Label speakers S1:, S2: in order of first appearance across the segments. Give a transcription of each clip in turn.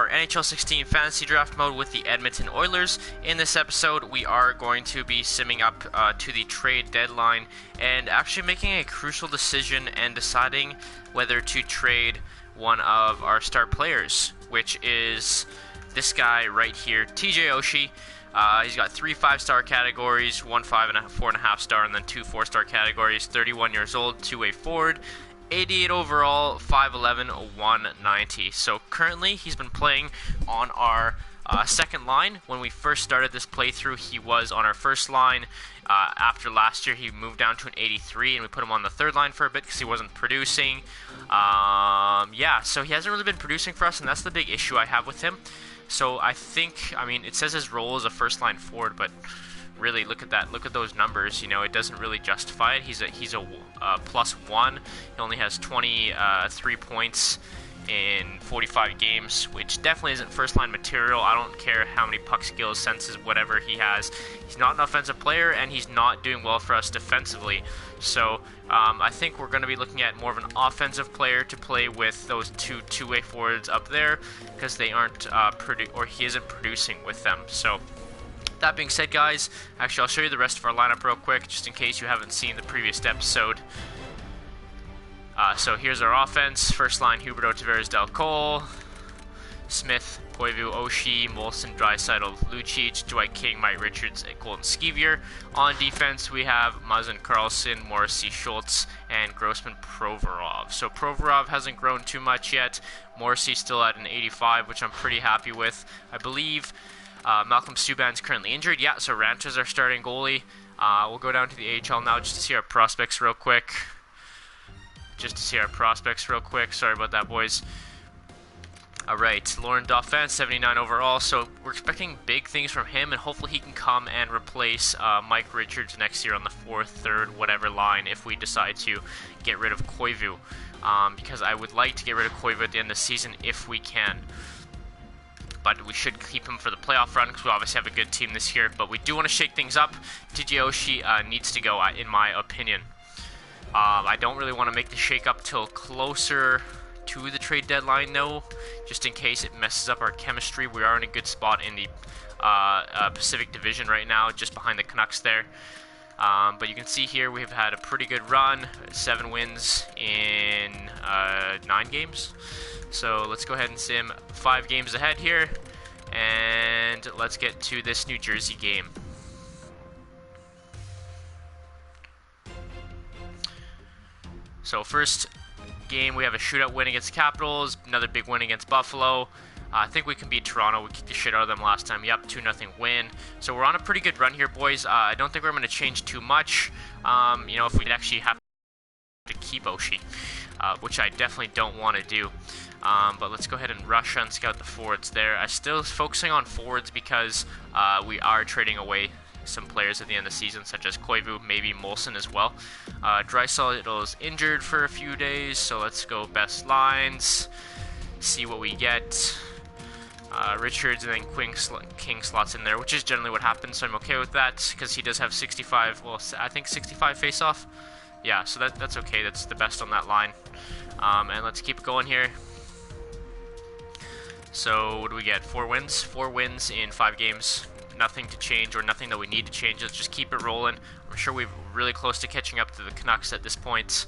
S1: more NHL 16 Fantasy Draft Mode with the Edmonton Oilers. In this episode, we are going to be simming up to the trade deadline and actually making a crucial decision and deciding whether to trade one of our star players, which is this guy right here, TJ Oshie. He's got 3 5-star categories, 1 5 and a 4.5 star, and then 2 4-star categories. 31 years old, 2-way forward, 88 overall, 5'11", 190. So currently, he's been playing on our second line. When we first started this playthrough, he was on our first line. After last year, he moved down to an 83, and we put him on the third line for a bit because he wasn't producing. Yeah, so he hasn't really been producing for us, and that's the big issue I have with him. So I think, I mean, it says his role is a first-line forward, but really, look at that. Look at those numbers. You know, it doesn't really justify it. He's a +1. He only has 23 points in 45 games, which definitely isn't first-line material. I don't care how many puck skills, senses, whatever he has. He's not an offensive player, and he's not doing well for us defensively. So I think we're going to be looking at more of an offensive player to play with those two-way forwards up there, because they aren't he isn't producing with them. So that being said, guys, actually I'll show you the rest of our lineup real quick, just in case you haven't seen the previous episode. So here's our offense. First line, Huberdeau, Tavares, Del Cole, Smith, Koivu, Oshie, Molson, Draisaitl, Lucic, Dwight King, Mike Richards, and Colton Sceviour. On defense, we have Muzzin, Carlson, Morrissey, Schultz, and Grossman, Provorov. So Provorov hasn't grown too much yet. Morrissey still at an 85, which I'm pretty happy with. I believe Malcolm Subban's currently injured. Yeah, so Ranta's our starting goalie. We'll go down to the AHL now just to see our prospects real quick. Sorry about that, boys. Alright, Lauren Dauphin, 79 overall. So we're expecting big things from him, and hopefully he can come and replace Mike Richards next year on the 4th, 3rd, whatever line if we decide to get rid of Koivu. Because I would like to get rid of Koivu at the end of the season if we can. But we should keep him for the playoff run because we obviously have a good team this year. But we do want to shake things up. TJ Oshie needs to go, in my opinion. I don't really want to make the shake-up till closer to the trade deadline, though, just in case it messes up our chemistry. We are in a good spot in the Pacific Division right now, just behind the Canucks there. But you can see here we've had a pretty good run, 7 wins in 9 games. So let's go ahead and sim 5 games ahead here, and let's get to this New Jersey game. So first game, we have a shootout win against Capitals, another big win against Buffalo. I think we can beat Toronto. We kicked the shit out of them last time. Yep, 2-0 win. So we're on a pretty good run here, boys. I don't think we're going to change too much. You know, if we'd actually have to keep Oshie, which I definitely don't want to do. But let's go ahead and rush and scout the forwards there. I'm still focusing on forwards because we are trading away some players at the end of the season, such as Koivu, maybe Molson as well. Draisaitl is injured for a few days, so let's go best lines, see what we get. Richards and then King slots in there, which is generally what happens, so I'm okay with that, because he does have 65, well, I think 65 face-off. Yeah, so that's okay, that's the best on that line. And let's keep going here. So, what do we get? 4 wins? 4 wins in 5 games. Nothing to change, or nothing that we need to change. Let's just keep it rolling. I'm sure we're really close to catching up to the Canucks at this point.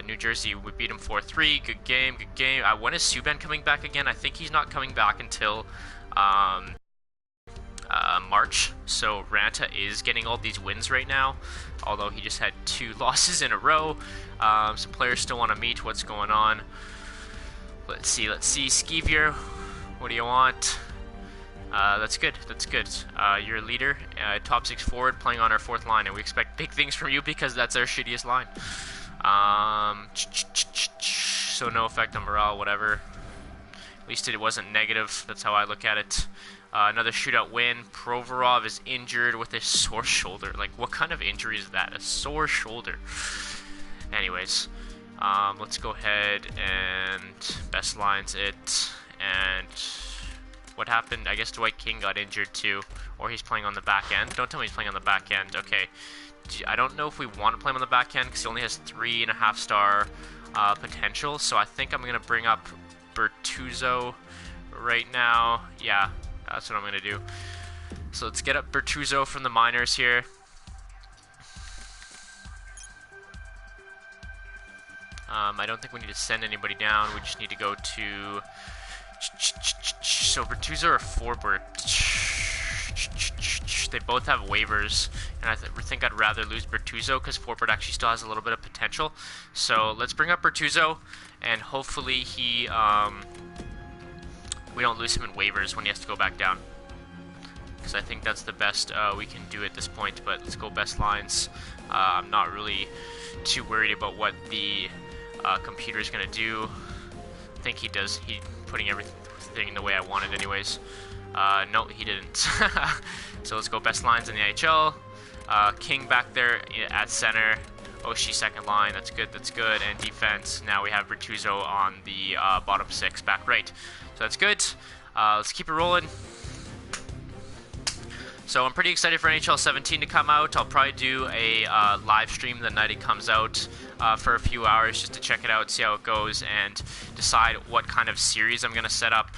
S1: New Jersey, we beat them 4-3. Good game, good game. When is Subban coming back again? I think he's not coming back until March. So Ranta is getting all these wins right now, although he just had 2 losses in a row. Some players still want to meet. What's going on? Let's see. Sceviour, what do you want? That's good. You're a leader, top 6 forward, playing on our 4th line, and we expect big things from you because that's our shittiest line. So no effect on morale, whatever. At least it wasn't negative. That's how I look at it. Another shootout win. Provorov is injured with a sore shoulder. Like, what kind of injury is that? A sore shoulder. Anyways, let's go ahead and best lines it. And what happened? I guess Dwight King got injured too, or he's playing on the back end. Don't tell me he's playing on the back end. Okay, I don't know if we want to play him on the back end because he only has 3.5 star potential. So I think I'm gonna bring up Bertuzzo right now. Yeah, that's what I'm going to do. So let's get up Bertuzzo from the minors here. I don't think we need to send anybody down. We just need to go to... So Bertuzzo or Forbert. They both have waivers, and I think I'd rather lose Bertuzzo because Forbert actually still has a little bit of potential. So let's bring up Bertuzzo, and hopefully he we don't lose him in waivers when he has to go back down, because I think that's the best we can do at this point. But let's go best lines. I'm not really too worried about what the computer is going to do. I think he does. He putting everything the way I wanted anyways. No, he didn't. So let's go best lines in the NHL. King back there at center. Oshie second line. That's good. That's good. And defense. Now we have Bertuzzo on the bottom six back right. So that's good. Let's keep it rolling. So I'm pretty excited for NHL 17 to come out. I'll probably do a live stream the night it comes out for a few hours just to check it out, see how it goes, and decide what kind of series I'm going to set up.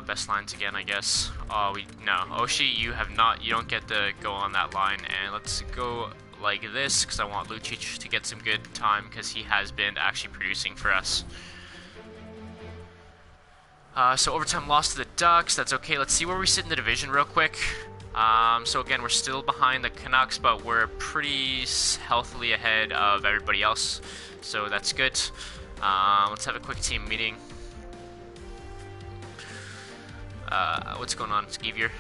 S1: Best lines again, I guess. No, Oshie, you don't get to go on that line, and let's go like this, because I want Lucic to get some good time, because he has been actually producing for us. So overtime loss to the Ducks, that's okay. Let's see where we sit in the division real quick. So again, we're still behind the Canucks, but we're pretty healthily ahead of everybody else, so that's good. Let's have a quick team meeting. What's going on, Skeevier?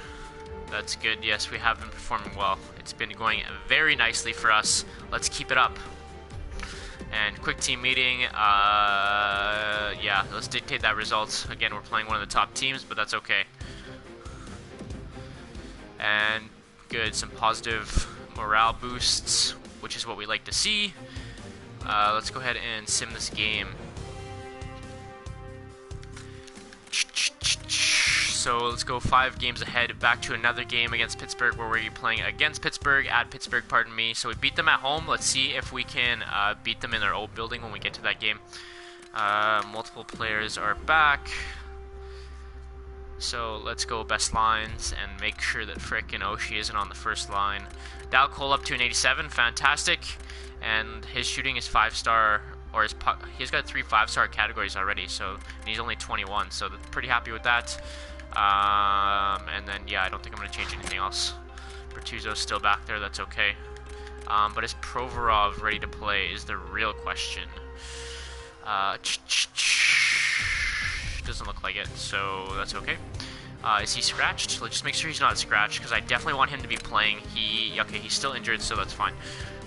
S1: That's good. Yes, we have been performing well. It's been going very nicely for us. Let's keep it up. And quick team meeting. Yeah, let's dictate that result. Again, we're playing one of the top teams, but that's okay. And good, some positive morale boosts, which is what we like to see. Let's go ahead and sim this game. So let's go 5 games ahead, back to another game against Pittsburgh, where we're playing against Pittsburgh, at Pittsburgh, pardon me. So we beat them at home. Let's see if we can beat them in their old building when we get to that game. Multiple players are back. So let's go best lines and make sure that frickin' Oshie isn't on the first line. Dal Cole up to an 87, fantastic. And his shooting is 5-star, or he's got 3 5-star categories already, so and he's only 21, so pretty happy with that. And then, yeah, I don't think I'm going to change anything else. Bertuzzo's still back there, that's okay. But is Provorov ready to play is the real question. Doesn't look like it, so that's okay. Is he scratched? Let's just make sure he's not scratched, because I definitely want him to be playing. Okay, he's still injured, so that's fine.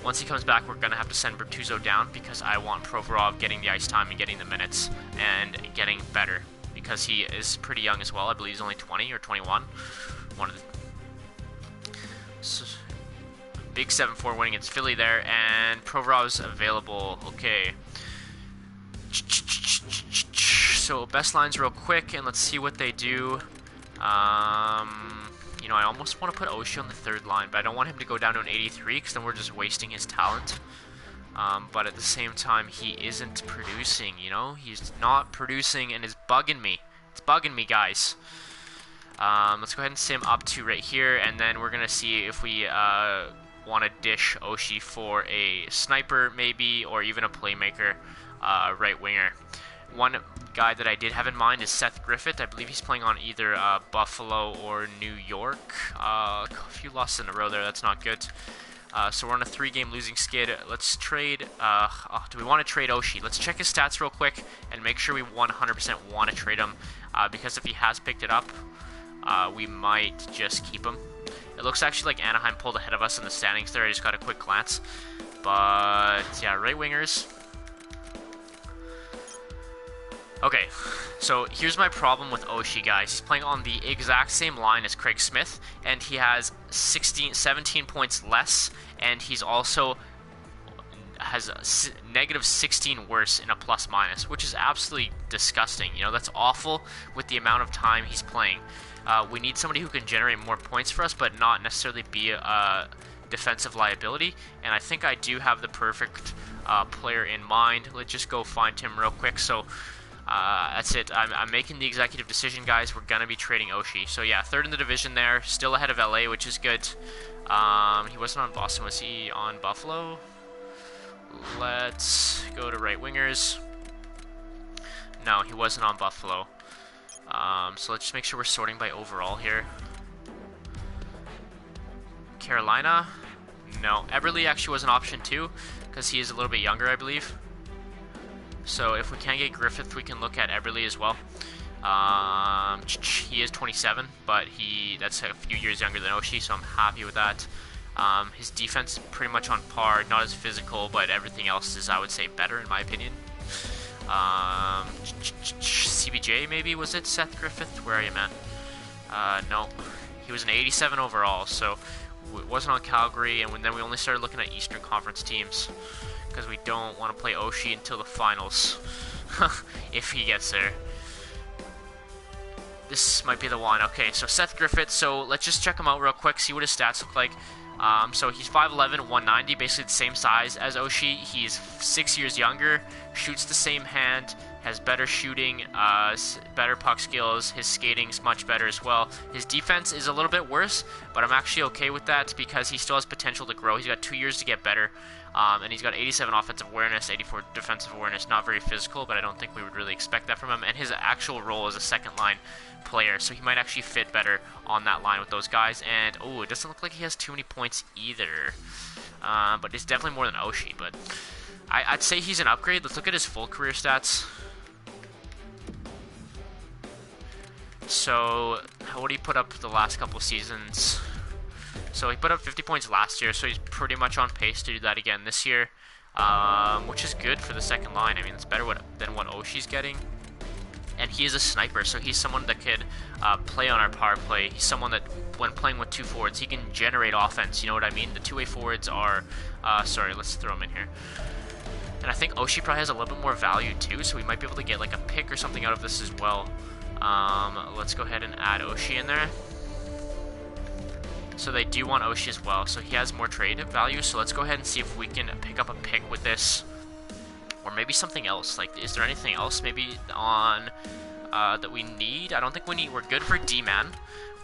S1: Once he comes back, we're going to have to send Bertuzzo down, because I want Provorov getting the ice time and getting the minutes and getting better, because he is pretty young as well. I believe he's only 20 or 21. One of the... So, big 7-4 winning against Philly there, and Provorov's available. Okay. So best lines real quick, and let's see what they do. You know, I almost want to put Oshie on the third line, but I don't want him to go down to an 83, because then we're just wasting his talent. But at the same time, he isn't producing, you know? He's not producing, and it's bugging me. It's bugging me, guys. Let's go ahead and sim up to right here, and then we're going to see if we want to dish Oshie for a sniper, maybe, or even a playmaker, right winger. One guy that I did have in mind is Seth Griffith. I believe he's playing on either Buffalo or New York. A few losses in a row there. That's not good. So we're on a 3-game losing skid. Let's trade... do we want to trade Oshie? Let's check his stats real quick and make sure we 100% want to trade him. Because if he has picked it up, we might just keep him. It looks actually like Anaheim pulled ahead of us in the standings there. I just got a quick glance. But, yeah, right wingers... Okay, so here's my problem with Oshie, guys. He's playing on the exact same line as Craig Smith, and he has 17 points less, and he's also has negative 16 worse in a plus-minus, which is absolutely disgusting. You know, that's awful with the amount of time he's playing. We need somebody who can generate more points for us, but not necessarily be a defensive liability, and I think I do have the perfect player in mind. Let's just go find him real quick. So That's it. I'm making the executive decision, guys. We're going to be trading Oshie. So, yeah, third in the division there. Still ahead of LA, which is good. He wasn't on Boston. Was he on Buffalo? Let's go to right wingers. No, he wasn't on Buffalo. So let's just make sure we're sorting by overall here. Carolina? No. Eberle actually was an option too, because he is a little bit younger, I believe. So if we can get Griffith, we can look at Eberle as well. He is 27, but that's a few years younger than Oshie, so I'm happy with that. His defense is pretty much on par, not as physical, but everything else is, I would say, better in my opinion. CBJ maybe, was it? Seth Griffith? Where are you, man? No. He was an 87 overall, so it wasn't on Calgary, and then we only started looking at Eastern Conference teams because we don't want to play Oshie until the finals, if he gets there. This might be the one. Okay, so Seth Griffith, so let's just check him out real quick, see what his stats look like. So he's 5'11", 190, basically the same size as Oshie. He's 6 years younger, shoots the same hand, has better shooting, better puck skills. His skating's much better as well. His defense is a little bit worse, but I'm actually okay with that because he still has potential to grow. He's got 2 years to get better, and he's got 87 offensive awareness, 84 defensive awareness. Not very physical, but I don't think we would really expect that from him. And his actual role is a second-line player, so he might actually fit better on that line with those guys. And oh, it doesn't look like he has too many points either, but it's definitely more than Oshie. But I'd say he's an upgrade. Let's look at his full career stats. So what did he put up the last couple seasons? So he put up 50 points last year, so he's pretty much on pace to do that again this year, which is good for the second line. I mean, it's better than what Oshie's getting. And he is a sniper, so he's someone that could play on our power play. He's someone that, when playing with two forwards, he can generate offense. You know what I mean? The two-way forwards are... sorry, let's throw him in here. And I think Oshie probably has a little bit more value, too, so we might be able to get like a pick or something out of this as well. Let's go ahead and add Oshie in there. So they do want Oshie as well, so he has more trade value. So let's go ahead and see if we can pick up a pick with this. Or maybe something else. Like, is there anything else maybe on that we need? I don't think we need. We're good for D-man.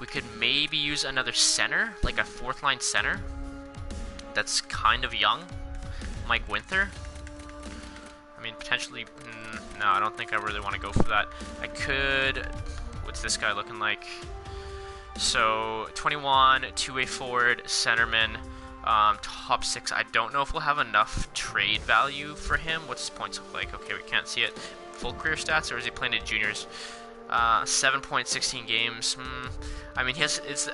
S1: We could maybe use another center, like a fourth line center. That's kind of young. Mike Winther. I mean, potentially. No, I don't think I really want to go for that. I could. What's this guy looking like? So 21, two-way forward, centerman. Top 6. I don't know if we'll have enough trade value for him. What's his points look like? Okay, we can't see it. Full career stats, or is he playing in juniors? 7.16 games. I mean,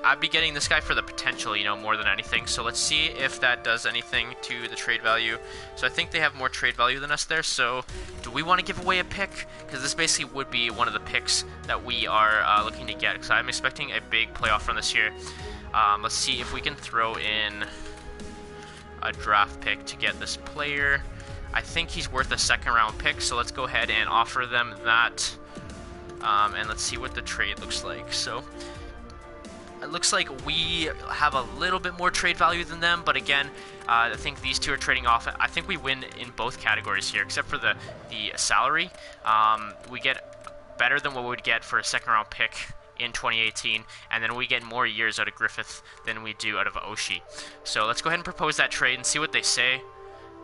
S1: I'd be getting this guy for the potential, you know, more than anything. So let's see if that does anything to the trade value. So I think they have more trade value than us there. So do we want to give away a pick? Because this basically would be one of the picks that we are looking to get. Because I'm expecting a big playoff run this year. Let's see if we can throw in a draft pick to get this player. I think he's worth a second round pick, so let's go ahead and offer them that. And let's see what the trade looks like. So it looks like we have a little bit more trade value than them, but again, I think these two are trading off. I think we win in both categories here, except for the salary. We get better than what we would get for a second round pick in 2018, and then we get more years out of Griffith than we do out of Oshie. So let's go ahead and propose that trade and see what they say.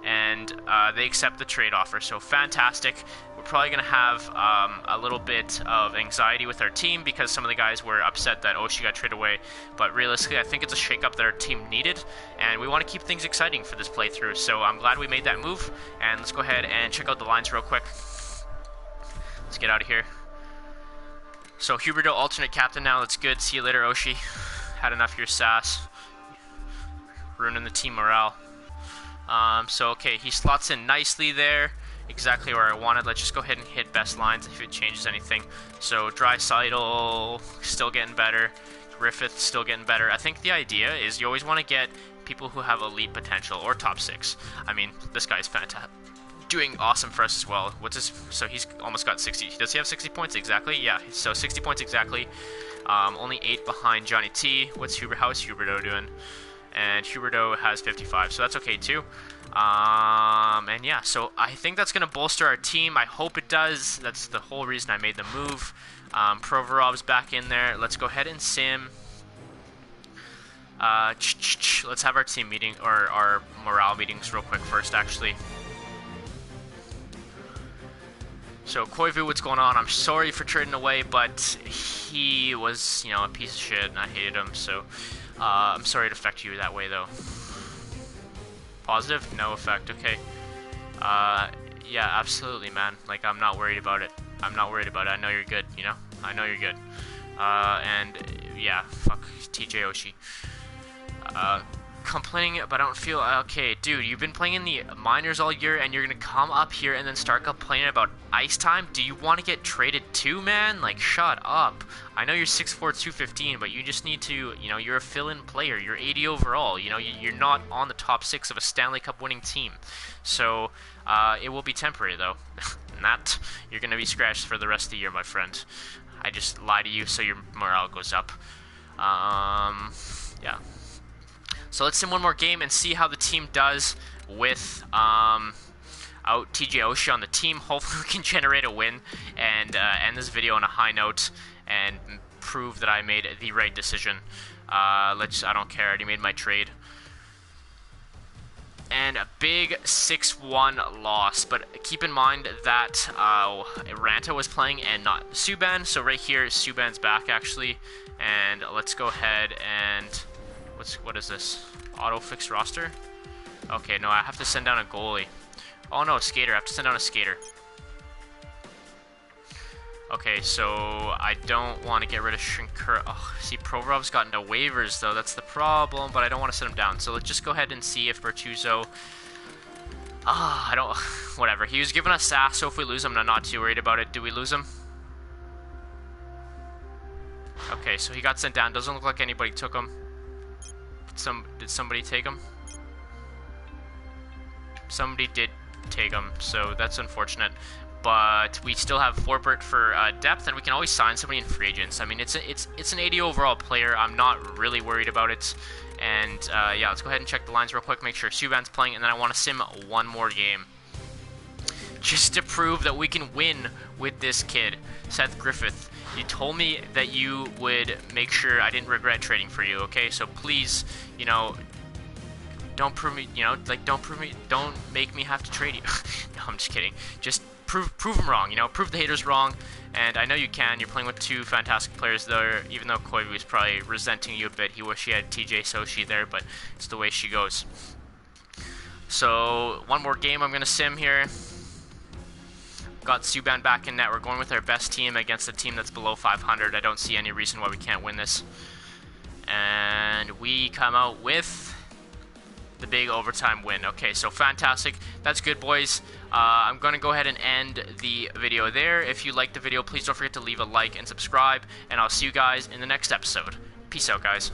S1: And they accept the trade offer, so fantastic. We're probably going to have a little bit of anxiety with our team because some of the guys were upset that Oshie got traded away, but realistically I think it's a shakeup that our team needed, and we want to keep things exciting for this playthrough, so I'm glad we made that move. And let's go ahead and check out the lines real quick. Let's get out of here. So Huberdeau alternate captain now, that's good. See you later, Oshie. Had enough of your sass. Ruining the team morale. So okay, he slots in nicely there, exactly where I wanted. Let's just go ahead and hit best lines if it changes anything. So Draisaitl still getting better, Griffith still getting better. I think the idea is you always want to get people who have elite potential or top 6. I mean, this guy's fantastic, doing awesome for us as well. What's his? So he's almost got 60. Does he have 60 points exactly? Yeah. So 60 points exactly. Only 8 behind Johnny T. How is Huberdeau doing? And Huberdeau has 55, so that's okay too. And yeah, so I think that's going to bolster our team. I hope it does. That's the whole reason I made the move. Provorov's back in there. Let's go ahead and sim. Let's have our team meeting, or our morale meetings real quick first, actually. So, Koivu, what's going on? I'm sorry for trading away, but he was, you know, a piece of shit, and I hated him, so I'm sorry it affected you that way, though. Positive? No effect, okay. Yeah, absolutely, man. Like, I'm not worried about it. I'm not worried about it. I know you're good, you know? I know you're good. And, yeah, fuck TJ Oshie. Complaining, but I don't feel okay, dude. You've been playing in the minors all year, and you're gonna come up here and then start complaining about ice time. Do you want to get traded too, man? Like, shut up. I know you're 6'4", 215, but you just need to, you know, you're a fill-in player. You're 80 overall. You know, you're not on the top 6 of a Stanley Cup winning team. So, it will be temporary, though. And that, you're gonna be scratched for the rest of the year, my friend. I just lie to you so your morale goes up. Yeah. So let's sim one more game and see how the team does with out TJ Oshie on the team. Hopefully we can generate a win and end this video on a high note and prove that I made the right decision. I don't care, I already made my trade. And a big 6-1 loss, but keep in mind that Ranta was playing and not Subban, so right here Subban's back actually, and let's go ahead and what is this? Auto fix roster? Okay, no, I have to send down a goalie. Oh no, skater. I have to send down a skater. Okay, so I don't want to get rid of Shrinker. Oh, see, Provorov's gotten to waivers though. That's the problem, but I don't want to send him down. So let's just go ahead and see if Bertuzzo. I don't. Whatever. He was giving us sass, so if we lose him, I'm not too worried about it. Do we lose him? Okay, so he got sent down. Doesn't look like anybody took him. Did somebody take him? Somebody did take him, so that's unfortunate. But we still have Forbert for depth, and we can always sign somebody in free agents. I mean, it's an 80 overall player. I'm not really worried about it. And yeah, let's go ahead and check the lines real quick, make sure Subban's playing, and then I want to sim one more game. Just to prove that we can win with this kid, Seth Griffith. You told me that you would make sure I didn't regret trading for you, okay? So please, you know, don't prove me, you know, like don't make me have to trade you. No, I'm just kidding. Just prove them wrong, you know, prove the haters wrong. And I know you can. You're playing with two fantastic players there, even though Koivu is probably resenting you a bit. He wish he had TJ Oshie there, but it's the way she goes. So one more game I'm gonna sim here. Got Subban back in net. We're going with our best team against a team that's below 500. I don't see any reason why we can't win this. And we come out with the big overtime win. Okay, so fantastic. That's good, boys. I'm going to go ahead and end the video there. If you liked the video, please don't forget to leave a like and subscribe. And I'll see you guys in the next episode. Peace out, guys.